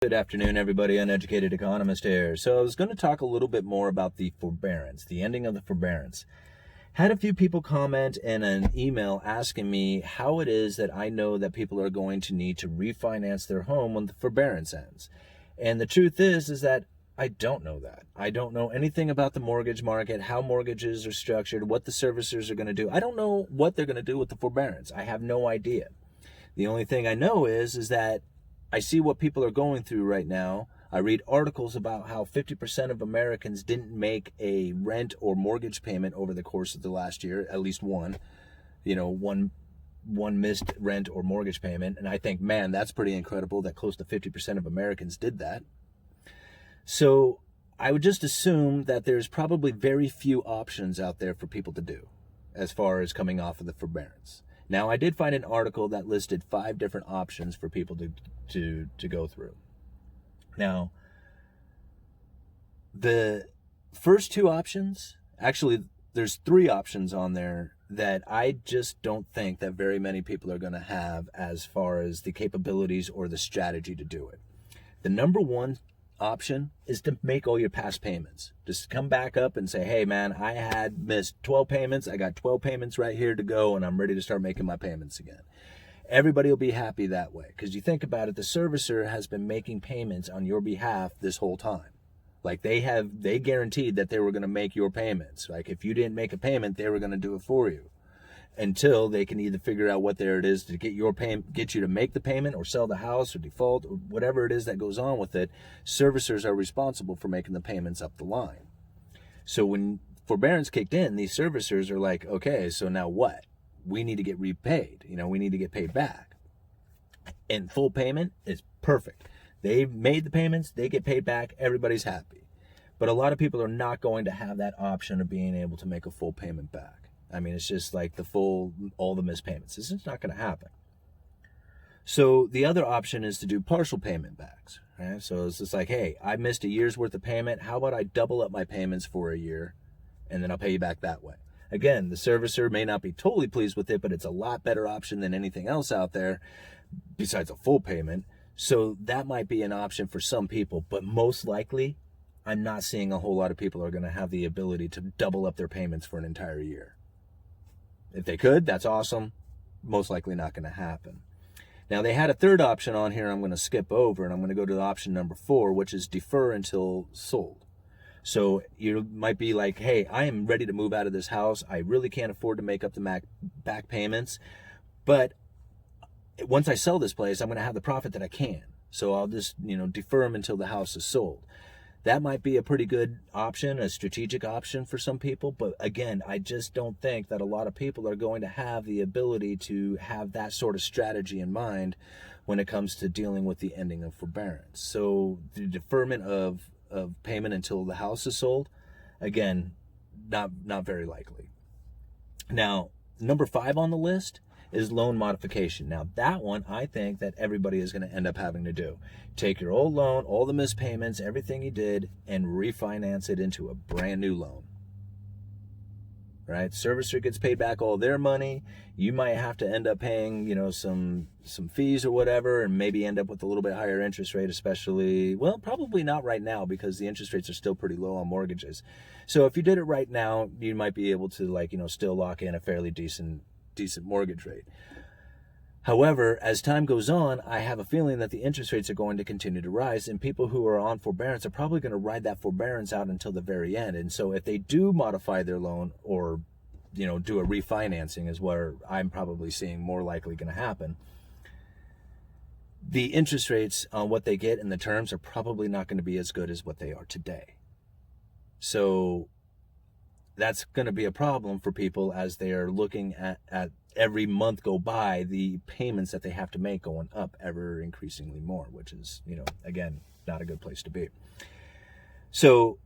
Good afternoon, everybody. Uneducated Economist here. So I was going to talk a little bit more about the forbearance, the ending of the forbearance. Had a few people comment in an email asking me how it is that I know that people are going to need to refinance their home when the forbearance ends. And the truth is that I don't know that. I don't know anything about the mortgage market, how mortgages are structured, what the servicers are going to do. I don't know what they're going to do with the forbearance. I have no idea. The only thing I know is that I see what people are going through right now. I read articles about how 50% of Americans didn't make a rent or mortgage payment over the course of the last year, at least one missed rent or mortgage payment. And I think, man, that's pretty incredible that close to 50% of Americans did that. So I would just assume that there's probably very few options out there for people to do as far as coming off of the forbearance. Now, I did find an article that listed 5 different options for people to go through. Now, the first 2 options, actually, there's 3 options on there that I just don't think that very many people are going to have as far as the capabilities or the strategy to do it. The number 1 option is to make all your past payments. Just come back up and say, hey man, I had missed 12 payments. I got 12 payments right here to go, and I'm ready to start making my payments again. Everybody will be happy that way, because you think about it, the servicer has been making payments on your behalf this whole time. Like they guaranteed that they were going to make your payments. Like if you didn't make a payment, they were going to do it for you, until they can either figure out what there it is to get you to make the payment, or sell the house, or default, or whatever it is that goes on with it. Servicers are responsible for making the payments up the line. So when forbearance kicked in, these servicers are like, okay, so now what? We need to get repaid. We need to get paid back. And full payment is perfect. They made the payments, they get paid back, everybody's happy. But a lot of people are not going to have that option of being able to make a full payment back. I mean, it's just like all the missed payments. This is not going to happen. So the other option is to do partial payment backs, right? So it's just like, hey, I missed a year's worth of payment. How about I double up my payments for a year, and then I'll pay you back that way? Again, the servicer may not be totally pleased with it, but it's a lot better option than anything else out there besides a full payment. So that might be an option for some people, but most likely, I'm not seeing a whole lot of people are going to have the ability to double up their payments for an entire year. If they could, that's awesome. Most likely not going to happen. Now, they had a third option on here I'm going to skip over, and I'm going to go to option number 4, which is defer until sold. So you might be like, hey, I am ready to move out of this house. I really can't afford to make up the back payments. But once I sell this place, I'm going to have the profit that I can. So I'll just, defer them until the house is sold. That might be a pretty good option, a strategic option for some people. But again, I just don't think that a lot of people are going to have the ability to have that sort of strategy in mind when it comes to dealing with the ending of forbearance. So the deferment of payment until the house is sold, again, not very likely. Now, number 5 on the list is loan modification. Now, that one, I think that everybody is going to end up having to do. Take your old loan, all the missed payments, everything you did, and refinance it into a brand new loan. Right? Servicer gets paid back all their money. You might have to end up paying, some fees or whatever, and maybe end up with a little bit higher interest rate, especially, well, probably not right now, because the interest rates are still pretty low on mortgages. So if you did it right now, you might be able to still lock in a fairly decent mortgage rate. However, as time goes on, I have a feeling that the interest rates are going to continue to rise, and people who are on forbearance are probably going to ride that forbearance out until the very end. And so if they do modify their loan, or do a refinancing, is where I'm probably seeing more likely going to happen, the interest rates on what they get and the terms are probably not going to be as good as what they are today. So that's going to be a problem for people as they are looking at every month go by, the payments that they have to make going up ever increasingly more, which is, again, not a good place to be. So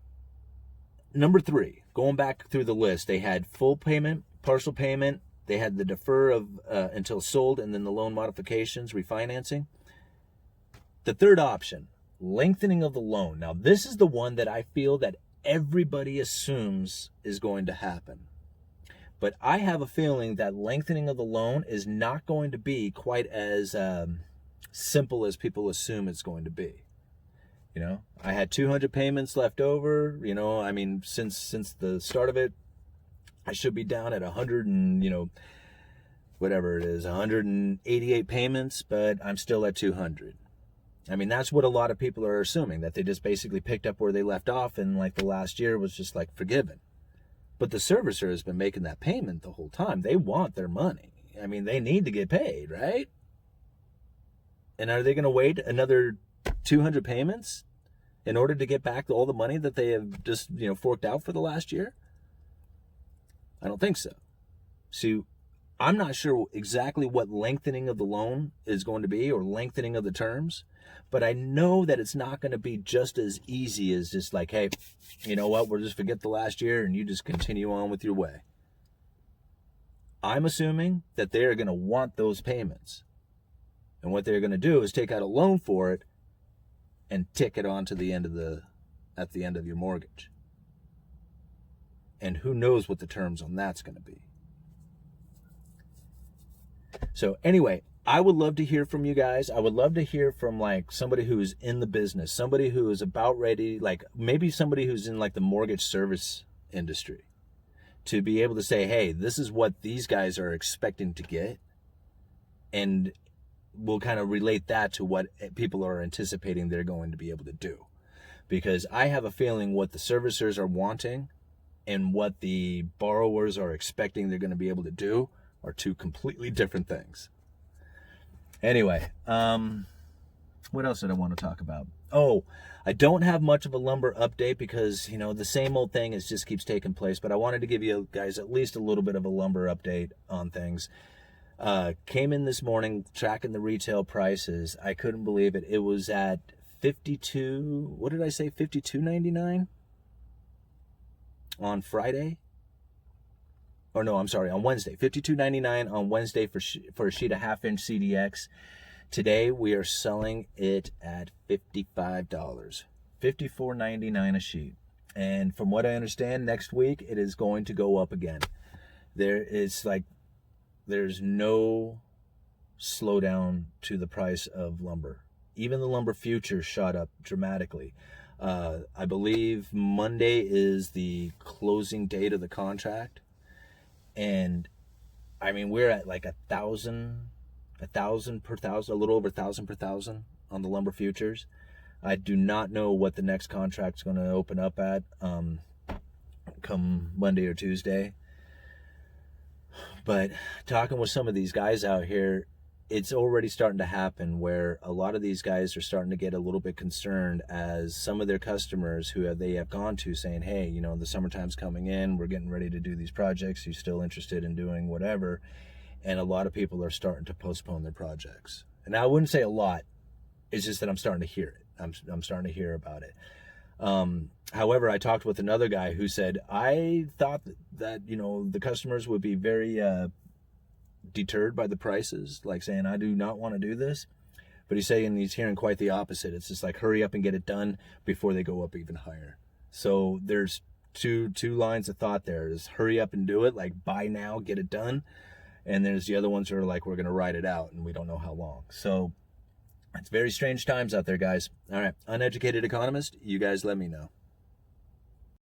number 3, going back through the list, they had full payment, partial payment, they had the defer of until sold, and then the loan modifications, refinancing. The third option, lengthening of the loan. Now, this is the one that I feel that everybody assumes is going to happen. But I have a feeling that lengthening of the loan is not going to be quite as simple as people assume it's going to be. You know, I had 200 payments left over. You know, I mean, since the start of it, I should be down at 100 and, you know, whatever it is, 188 payments, but I'm still at 200. I mean, that's what a lot of people are assuming, that they just basically picked up where they left off and like the last year was just like forgiven. But the servicer has been making that payment the whole time. They want their money. I mean, they need to get paid, right? And are they going to wait another 200 payments in order to get back all the money that they have just, you know, forked out for the last year? I don't think so. See, I'm not sure exactly what lengthening of the loan is going to be or lengthening of the terms, but I know that it's not going to be just as easy as just like, hey, you know what, we'll just forget the last year and you just continue on with your way. I'm assuming that they're going to want those payments. And what they're going to do is take out a loan for it and tick it on to the end of at the end of your mortgage. And who knows what the terms on that's going to be. So anyway, I would love to hear from you guys. I would love to hear from like somebody who's in the business, somebody who is about ready, like maybe somebody who's in like the mortgage service industry, to be able to say, hey, this is what these guys are expecting to get. And we'll kind of relate that to what people are anticipating they're going to be able to do. Because I have a feeling what the servicers are wanting and what the borrowers are expecting they're going to be able to do are two completely different things. Anyway, what else did I want to talk about? Oh, I don't have much of a lumber update because, you know, the same old thing is just keeps taking place, but I wanted to give you guys at least a little bit of a lumber update on things. Came in this morning tracking the retail prices. I couldn't believe it. It was at 52, what did I say? $52.99 on Friday. Or no, I'm sorry, on Wednesday. $52.99 on Wednesday for a sheet of half-inch CDX. Today we are selling it at $55. $54.99 a sheet. And from what I understand, next week it is going to go up again. There's no slowdown to the price of lumber. Even the lumber futures shot up dramatically. I believe Monday is the closing date of the contract. And I mean, we're at like 1,000 per thousand, a little over 1,000 per thousand on the lumber futures. I do not know what the next contract's going to open up at come Monday or Tuesday. But talking with some of these guys out here, it's already starting to happen where a lot of these guys are starting to get a little bit concerned as some of their customers who they have gone to saying, hey, you know, the summertime's coming in, we're getting ready to do these projects, you still interested in doing whatever? And a lot of people are starting to postpone their projects. And I wouldn't say a lot, it's just that I'm starting to hear it. I'm starting to hear about it. However, I talked with another guy who said, I thought that, you know, the customers would be very deterred by the prices, like saying, I do not want to do this. But he's saying he's hearing quite the opposite. It's just like, hurry up and get it done before they go up even higher. So there's two lines of thought there. Is hurry up and do it, like buy now, get it done. And there's the other ones who are like, we're going to ride it out and we don't know how long. So it's very strange times out there, guys. All right, Uneducated Economist, you guys let me know.